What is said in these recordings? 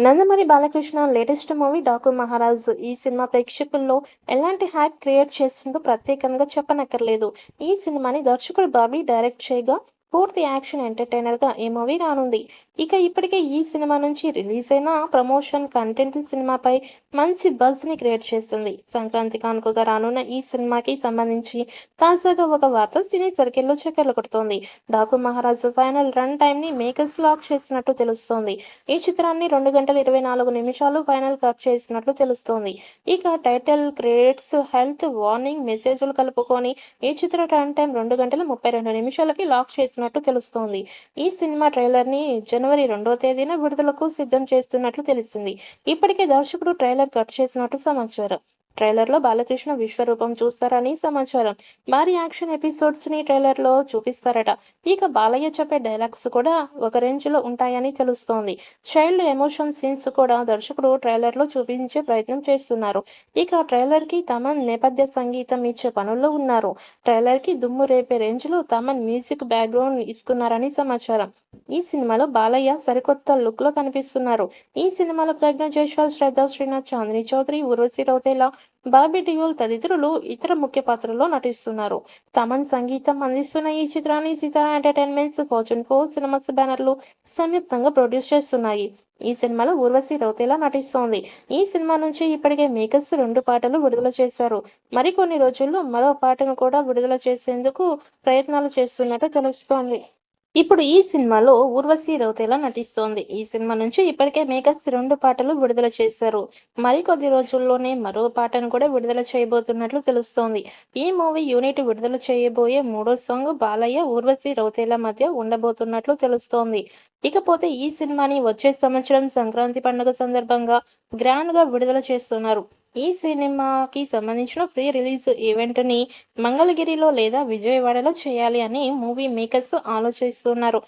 Nandamuri Balakrishna latest movie 'Daaku Maharaj'. ఈ cinema ప్రేక్షకుల్లో ఎలాంటి హైప్ క్రియేట్ చేసిందో ప్రత్యేకంగా చెప్పనక్కర్లేదు. ఈ సినిమాని దర్శకుడు బాబీ డైరెక్ట్ చేయగా, పూర్తి యాక్షన్ ఎంటర్‌టైనర్‌గా ఈ మూవీ రానుంది. ఇప్పటికే ఈ సినిమా నుంచి రిలీజ్ అయిన ప్రమోషన్ కంటెంట్ సినిమాపై మంచి బజ్‌ని క్రియేట్ చేస్తుంది. సంక్రాంతి కానుకగా రానున్న ఈ సినిమాకి సంబంధించి తాజాగా ఒక వార్త సినీ సర్కిల్‌లో చక్కర్లు కొడుతోంది. 'డాకు మహారాజ్' ఫైనల్ రన్ టైమ్‌ని మేకర్స్ లాక్ చేసినట్టు తెలుస్తోంది. ఈ చిత్రాన్ని 2 గంటల 24 నిమిషాలు ఫైనల్ కట్ చేసినట్లు తెలుస్తోంది. టైటిల్ క్రెడిట్స్, హెల్త్ వార్నింగ్ మెసేజ్‌లు కలుపుకొని ఈ చిత్ర రన్ టైమ్ 2 గంటల 32 నిమిషాలకి లాక్ చేసినట్టు తెలుస్తోంది. ఈ సినిమా ట్రైలర్‌ని జనవరి 2వ తేదీన విడుదలకు సిద్ధం చేస్తున్నట్లు తెలిసింది. ఇప్పటికే దర్శకుడు ట్రైలర్ కట్ చేసినట్టు సమాచారం. ట్రైలర్‌లో బాలకృష్ణ విశ్వరూపం చూస్తారని సమాచారం. భారీ యాక్షన్ ఎపిసోడ్స్‌ని ట్రైలర్‌లో చూపిస్తారట. బాలయ్య చెప్పే డైలాగ్స్ కూడా ఒక రేంజ్‌లో ఉంటాయని తెలుస్తోంది. చైల్డ్ ఎమోషన్ సీన్స్ కూడా దర్శకుడు ట్రైలర్‌లో చూపించే ప్రయత్నం చేస్తున్నారు. ట్రైలర్‌కి తమన్ నేపథ్య సంగీతం ఇచ్చే పనుల్లో ఉన్నారు. ట్రైలర్‌కి దుమ్ము రేపే రేంజ్‌లో తమన్ మ్యూజిక్ బ్యాక్‌గ్రౌండ్ ఇస్తున్నారని సమాచారం. ఈ సినిమాలో బాలయ్య సరికొత్త లుక్‌లో కనిపిస్తున్నారు. ఈ సినిమాలో ప్రజ్ఞ జైస్వాల్, శ్రద్ధా శ్రీనాథ్, చాందినీ చౌదరి, ఉర్వశి రౌతేలా, బాబీ డియోల్ తదితరులు ఇతర ముఖ్య పాత్రల్లో నటిస్తున్నారు. తమన్ సంగీతం అందిస్తున్న ఈ చిత్రాన్ని సితారా ఎంటర్‌టైన్‌మెంట్స్, ఫార్చ్యూన్ 4 సినిమాస్ బ్యానర్‌లు సంయుక్తంగా ప్రొడ్యూస్ చేస్తున్నాయి. ఈ సినిమాలో ఊర్వశి రౌతేలా నటిస్తోంది. ఈ సినిమా నుంచి ఇప్పటికే మేకర్స్ 2 పాటలు విడుదల చేశారు. మరికొన్ని రోజుల్లో మరో పాటను కూడా విడుదల చేసేందుకు ప్రయత్నాలు చేస్తున్నట్టు తెలుస్తోంది. ఈ సినిమాలో ఊర్వశి రౌతేలా నటిస్తోంది. ఈ సినిమా నుంచి ఇప్పటికే మేకర్స్ 2 పాటలు విడుదల చేశారు. మరికొద్ది రోజుల్లోనే మరో పాటను కూడా విడుదల చేయబోతున్నట్లు తెలుస్తోంది. ఈ మూవీ యూనిట్ విడుదల చేయబోయే మూడో సాంగ్ బాలయ్య, ఊర్వశి రౌతేలా మధ్య ఉండబోతున్నట్లు తెలుస్తోంది. ఈ సినిమాని వచ్చే సంవత్సరం సంక్రాంతి పండుగ సందర్భంగా గ్రాండ్‌గా విడుదల చేస్తున్నారు. ఈ సినిమాకి సంబంధించిన ప్రీ రిలీజ్ ఈవెంట్‌ని మంగళగిరిలో లేదా విజయవాడలో చేయాలి అని మూవీ మేకర్స్ ఆలోచిస్తున్నారు.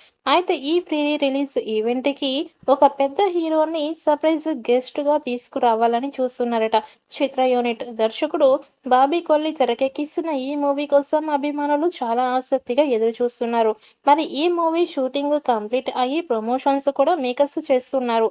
ఈ ప్రీ రిలీజ్ ఈవెంట్‌కి ఒక పెద్ద హీరోని సర్ప్రైజ్ గెస్ట్‌గా తీసుకురావాలని చూస్తున్నారట చిత్ర యూనిట్. దర్శకుడు బాబీ కొల్లి తెరకెక్కిస్తున్న ఈ మూవీ కోసం అభిమానులు చాలా ఆసక్తిగా ఎదురుచూస్తున్నారు. ఈ మూవీ షూటింగ్ కంప్లీట్ అయ్యి ప్రమోషన్స్ కూడా మేకర్స్ చేస్తున్నారు.